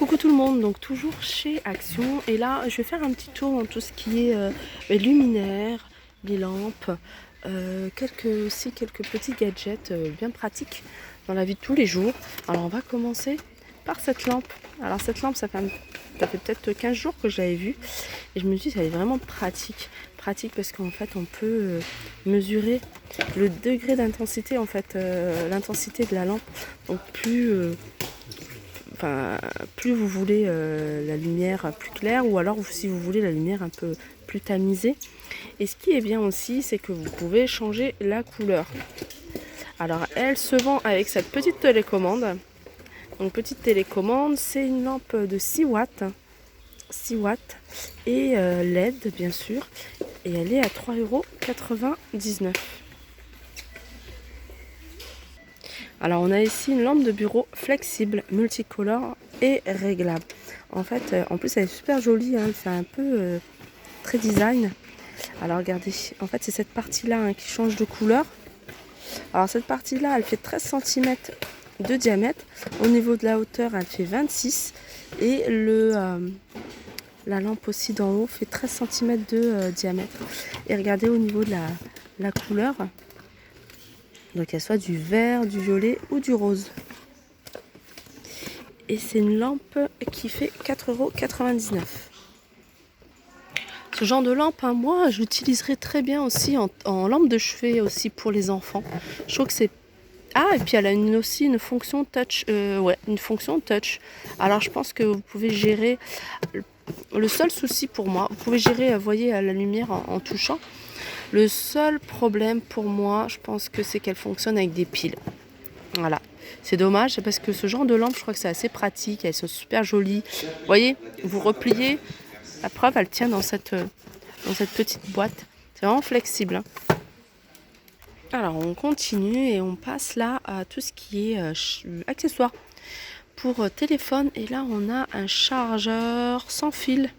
Coucou tout le monde, donc toujours chez Action et là je vais faire un petit tour dans tout ce qui est luminaires, les lampes, quelques petits gadgets bien pratiques dans la vie de tous les jours. Alors on va commencer par cette lampe. Alors cette lampe ça fait peut-être 15 jours que je l'avais vue et je me suis dit ça est vraiment pratique parce qu'en fait on peut mesurer le degré d'intensité en fait, l'intensité de la lampe, donc plus vous voulez la lumière plus claire ou alors si vous voulez la lumière un peu plus tamisée. Et ce qui est bien aussi, c'est que vous pouvez changer la couleur. Alors elle se vend avec cette petite télécommande. Donc petite télécommande, c'est une lampe de 6 watts. 6 watts et LED bien sûr. Et elle est à 3,99 €. Alors on a ici une lampe de bureau flexible, multicolore et réglable. En fait, en plus elle est super jolie, hein, elle fait un peu très design. Alors regardez, en fait c'est cette partie-là hein, qui change de couleur. Alors cette partie-là, elle fait 13 cm de diamètre. Au niveau de la hauteur, elle fait 26. Et la lampe aussi d'en haut fait 13 cm de diamètre. Et regardez au niveau de la couleur. Donc elle soit du vert, du violet ou du rose. Et c'est une lampe qui fait 4,99 €. Ce genre de lampe, hein, moi je l'utiliserai très bien aussi en lampe de chevet aussi pour les enfants. Je trouve que c'est... Ah, et puis elle a aussi une fonction touch. Une fonction touch. Alors je pense que vous pouvez gérer... Le seul souci pour moi, vous pouvez gérer, vous voyez, la lumière en touchant. Le seul problème pour moi, je pense que c'est qu'elle fonctionne avec des piles. Voilà. C'est dommage parce que ce genre de lampe, je crois que c'est assez pratique. Elles sont super jolies. Vous voyez, vous repliez. La preuve, elle tient dans cette petite boîte. C'est vraiment flexible. Hein. Alors, on continue et on passe là à tout ce qui est accessoires pour téléphone. Et là, on a un chargeur sans fil.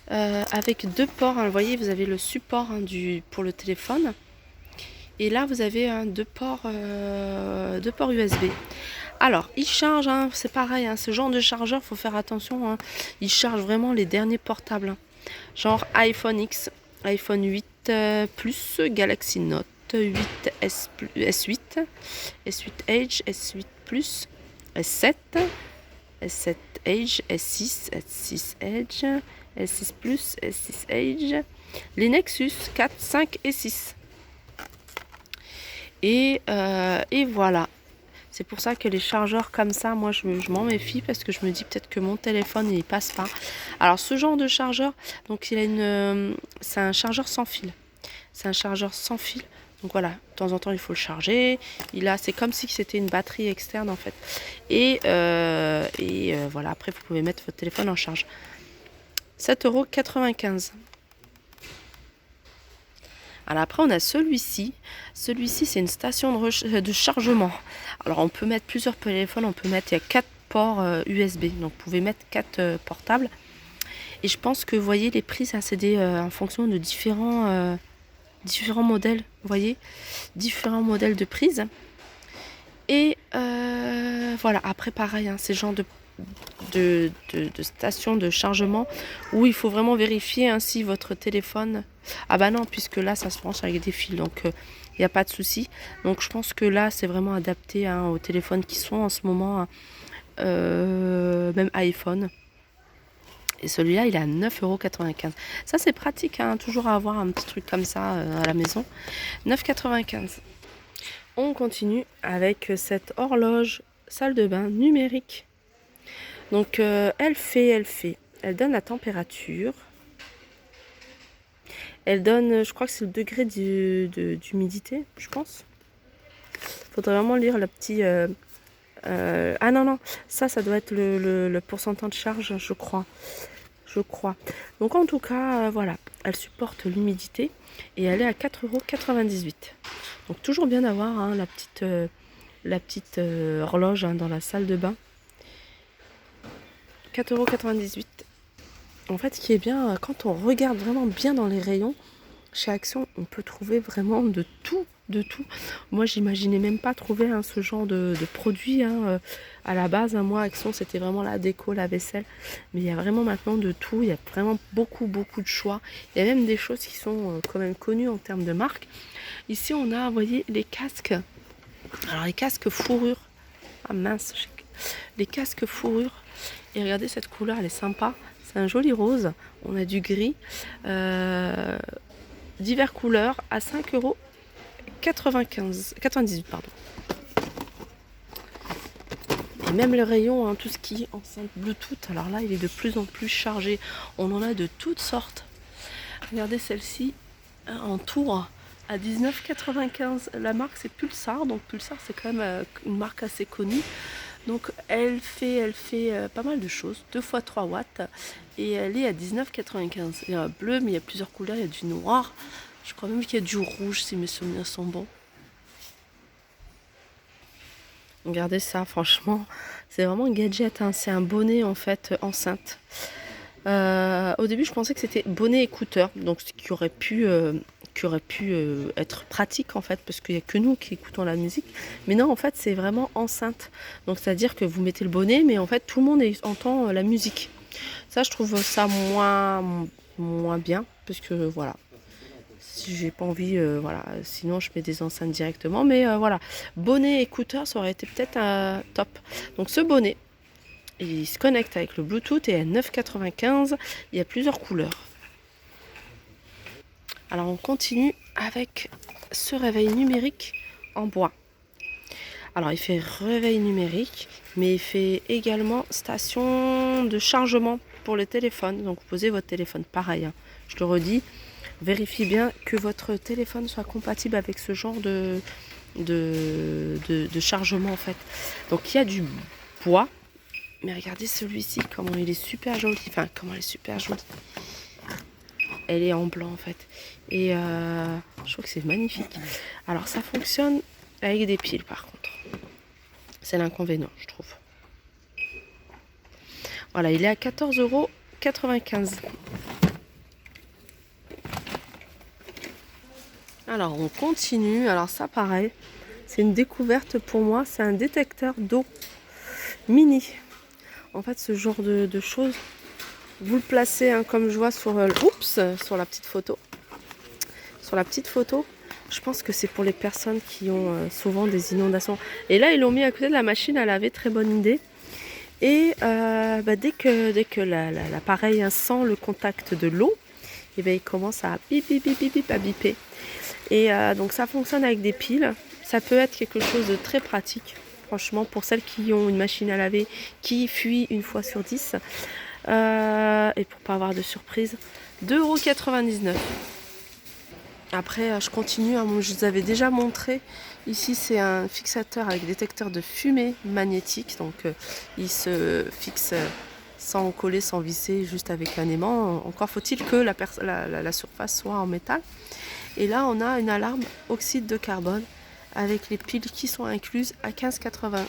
Avec deux ports, hein. Vous voyez, vous avez le support hein, pour le téléphone. Et là, vous avez deux ports USB. Alors, il charge, hein, c'est pareil, hein, ce genre de chargeur, il faut faire attention. Hein, il charge vraiment les derniers portables. Hein, genre iPhone X, iPhone 8 Plus, Galaxy Note 8, S8, S8 Edge, S8 Plus, S7, S7 Edge, S6, S6 Edge, S6 Plus, S6 Edge, les Nexus 4, 5 et 6. Et voilà. C'est pour ça que les chargeurs comme ça, moi je m'en méfie parce que je me dis peut-être que mon téléphone il passe pas. Alors ce genre de chargeur, donc c'est un chargeur sans fil. C'est un chargeur sans fil. Donc voilà, de temps en temps il faut le charger. C'est comme si c'était une batterie externe en fait. Et voilà, après vous pouvez mettre votre téléphone en charge. 7,95 €. Alors après on a celui-ci. Celui-ci c'est une station de chargement. Alors on peut mettre plusieurs téléphones, il y a 4 ports USB. Donc vous pouvez mettre 4 portables. Et je pense que vous voyez les prises c'est en fonction de différents modèles. Vous voyez, différents modèles de prises. Et voilà, après pareil, hein, c'est le genre de station de chargement où il faut vraiment vérifier hein, si votre téléphone... Ah bah non, puisque là ça se branche avec des fils, donc il n'y a pas de souci. Donc je pense que là c'est vraiment adapté hein, aux téléphones qui sont en ce moment, même iPhone. Et celui-là il est à 9,95 €. Ça c'est pratique, hein, toujours à avoir un petit truc comme ça à la maison. 9,95 €. On continue avec cette horloge salle de bain numérique. Donc elle donne la température. Elle donne, je crois que c'est le degré d'humidité, je pense. Faudrait vraiment lire le petit... ah non, ça doit être le pourcentage de charge, je crois. Donc en tout cas, voilà, elle supporte l'humidité et elle est à 4,98 €. Donc toujours bien d'avoir hein, la petite horloge hein, dans la salle de bain. 4,98 €. En fait, ce qui est bien, quand on regarde vraiment bien dans les rayons, chez Action, on peut trouver vraiment de tout. de tout. Moi, j'imaginais même pas trouver ce genre de produit. À la base, moi, Action, c'était vraiment la déco, la vaisselle. Mais il y a vraiment maintenant de tout. Il y a vraiment beaucoup, beaucoup de choix. Il y a même des choses qui sont quand même connues en termes de marque. Ici, on a, vous voyez, les casques. Alors, les casques fourrure. Ah mince, les casques fourrure. Et regardez, cette couleur, elle est sympa. C'est un joli rose. On a du gris. Divers couleurs à 5,98 €, pardon. Et même le rayon, tout ce qui est enceinte Bluetooth, alors là il est de plus en plus chargé. On en a de toutes sortes. Regardez celle-ci en tour à 19,95 €. La marque c'est Pulsar, donc Pulsar c'est quand même une marque assez connue. Donc elle fait pas mal de choses, 2 fois 3 watts, et elle est à 19,95 €. Il y a un bleu, mais il y a plusieurs couleurs, il y a du noir. Je crois même qu'il y a du rouge si mes souvenirs sont bons. Regardez ça, franchement, c'est vraiment un gadget, c'est un bonnet en fait enceinte. Au début, je pensais que c'était bonnet écouteur, donc ce qui aurait pu être pratique en fait, parce qu'il n'y a que nous qui écoutons la musique. Mais non, en fait, c'est vraiment enceinte. Donc, c'est-à-dire que vous mettez le bonnet, mais en fait, tout le monde entend la musique. Ça, je trouve ça moins bien, parce que voilà. Si j'ai pas envie, voilà, sinon je mets des enceintes directement. Mais voilà, bonnet écouteur, ça aurait été peut-être top. Donc ce bonnet, il se connecte avec le Bluetooth et à 9,95 €. Il y a plusieurs couleurs. Alors on continue avec ce réveil numérique en bois. Alors il fait réveil numérique, mais il fait également station de chargement pour le téléphone. Donc vous posez votre téléphone, pareil, je le redis, vérifiez bien que votre téléphone soit compatible avec ce genre de chargement en fait. Donc il y a du bois, mais regardez celui-ci, comment il est super joli. Enfin, comment elle est super jolie. Elle est en blanc en fait. Et je trouve que c'est magnifique. Alors ça fonctionne avec des piles par contre. C'est l'inconvénient, je trouve. Voilà, il est à 14,95 €. Alors on continue. Alors ça pareil, c'est une découverte pour moi. C'est un détecteur d'eau mini. En fait, ce genre de choses, vous le placez comme je vois sur sur la petite photo. Sur la petite photo, je pense que c'est pour les personnes qui ont souvent des inondations. Et là, ils l'ont mis à côté de la machine à laver, très bonne idée. Et dès que l'appareil sent le contact de l'eau, et il commence à bip bip bip bip, bip à biper. Et donc ça fonctionne avec des piles. Ça peut être quelque chose de très pratique. Franchement, pour celles qui ont une machine à laver qui fuit une fois sur 10. Et pour pas avoir de surprise, 2,99 €. Après, je continue. Je vous avais déjà montré. Ici, c'est un fixateur avec détecteur de fumée magnétique. Donc, il se fixe sans coller, sans visser, juste avec un aimant. Encore faut-il que la surface soit en métal. Et là, on a une alarme oxyde de carbone avec les piles qui sont incluses à 15,95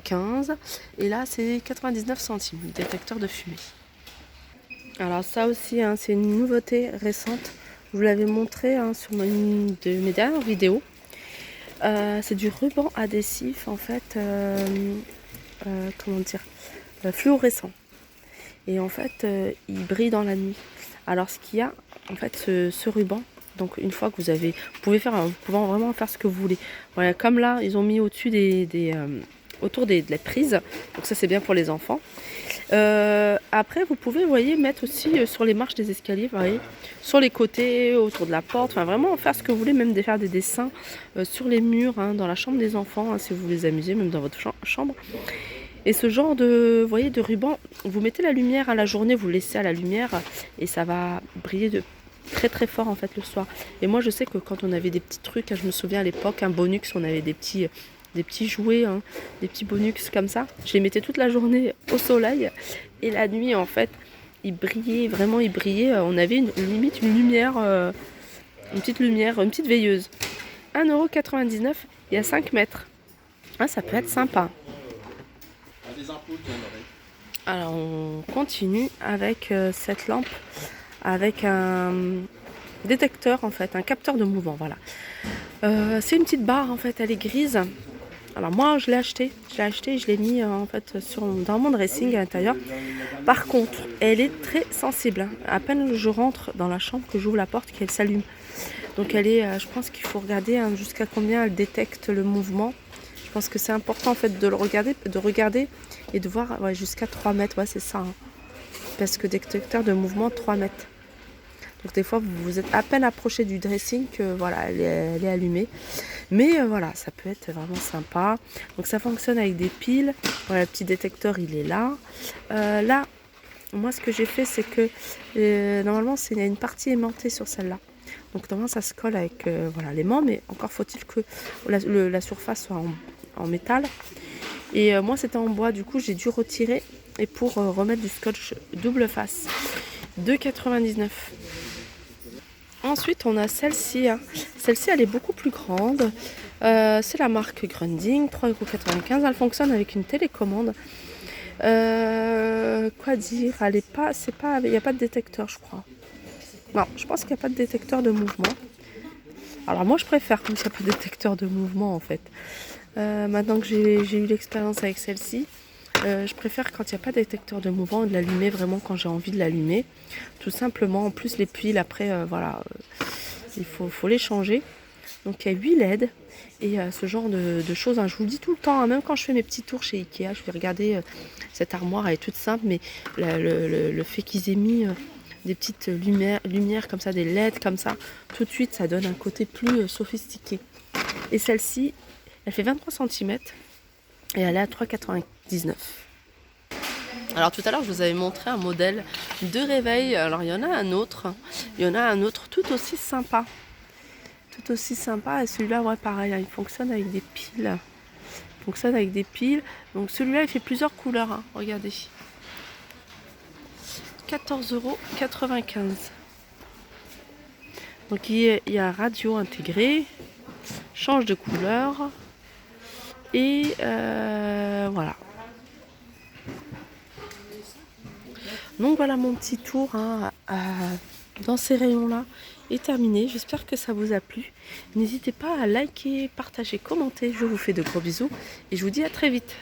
€. Et là, c'est 99 centimes, le détecteur de fumée. Alors ça aussi, c'est une nouveauté récente. Je vous l'avais montré sur une de mes dernières vidéos. C'est du ruban adhésif, en fait, comment dire, fluorescent. Et en fait, il brille dans la nuit. Alors ce qu'il y a, en fait, ce ruban, donc une fois que vous pouvez vraiment faire ce que vous voulez. Voilà, comme là, ils ont mis au-dessus autour de la prise. Donc ça, c'est bien pour les enfants. Après, vous pouvez, vous voyez, mettre aussi sur les marches des escaliers, vous voyez, sur les côtés, autour de la porte. Enfin, vraiment faire ce que vous voulez, même faire des dessins sur les murs, dans la chambre des enfants, si vous les amusez, même dans votre chambre. Et ce genre de, vous voyez, de ruban, vous mettez la lumière à la journée, vous le laissez à la lumière et ça va briller de très très fort en fait le soir. Et moi, je sais que quand on avait des petits trucs, je me souviens à l'époque, un bonux, on avait des petits jouets, des petits bonux comme ça. Je les mettais toute la journée au soleil et la nuit en fait, ils brillaient, vraiment ils brillaient. On avait limite une lumière, une petite veilleuse. 1,99 € et à 5 mètres. Ah, ça peut être sympa. Alors on continue avec cette lampe avec un détecteur en fait, un capteur de mouvement, voilà. C'est une petite barre en fait, elle est grise. Alors moi je l'ai acheté et je l'ai mis en fait dans mon dressing à l'intérieur. Par contre, elle est très sensible. À peine je rentre dans la chambre que j'ouvre la porte qu'elle s'allume. Donc elle est, je pense qu'il faut regarder jusqu'à combien elle détecte le mouvement. Je pense que c'est important en fait de regarder et de voir jusqu'à 3 mètres. Ouais, c'est ça. Hein. Parce que détecteur de mouvement 3 mètres. Donc des fois vous vous êtes à peine approché du dressing que voilà, elle est allumée. Mais voilà, ça peut être vraiment sympa. Donc ça fonctionne avec des piles. Voilà, le petit détecteur il est là. Là, moi ce que j'ai fait c'est que normalement il y a une partie aimantée sur celle-là. Donc normalement ça se colle avec voilà, l'aimant, mais encore faut-il que la surface soit en métal. Et moi c'était en bois, du coup j'ai dû retirer et pour remettre du scotch double face. 2,99 €. Ensuite on a celle-ci. Hein. Celle-ci elle est beaucoup plus grande. C'est la marque Grunding, 3,95 €. Elle fonctionne avec une télécommande. Quoi dire, elle est pas, c'est pas, il n'y a pas de détecteur je crois. Non, je pense qu'il n'y a pas de détecteur de mouvement. Alors moi je préfère comme il n'y a pas de détecteur de mouvement en fait. Maintenant que j'ai eu l'expérience avec celle-ci, je préfère quand il n'y a pas de détecteur de mouvement de l'allumer vraiment quand j'ai envie de l'allumer. Tout simplement, en plus les piles après, voilà, il faut les changer. Donc il y a 8 LED et ce genre de choses, hein, je vous le dis tout le temps, hein, même quand je fais mes petits tours chez Ikea, je vais regarder cette armoire, elle est toute simple, mais le fait qu'ils aient mis des petites lumières comme ça, des LED comme ça, tout de suite ça donne un côté plus sophistiqué. Et celle-ci, elle fait 23 cm et elle est à 3,99 €. Alors tout à l'heure je vous avais montré un modèle de réveil, alors il y en a un autre tout aussi sympa. Tout aussi sympa, et celui-là ouais pareil, hein, il fonctionne avec des piles. Donc celui-là il fait plusieurs couleurs, hein, regardez. 14,95 €. Donc il y a radio intégré, change de couleur et voilà. Donc voilà, mon petit tour hein, dans ces rayons-là est terminé. J'espère que ça vous a plu. N'hésitez pas à liker, partager, commenter. Je vous fais de gros bisous et je vous dis à très vite.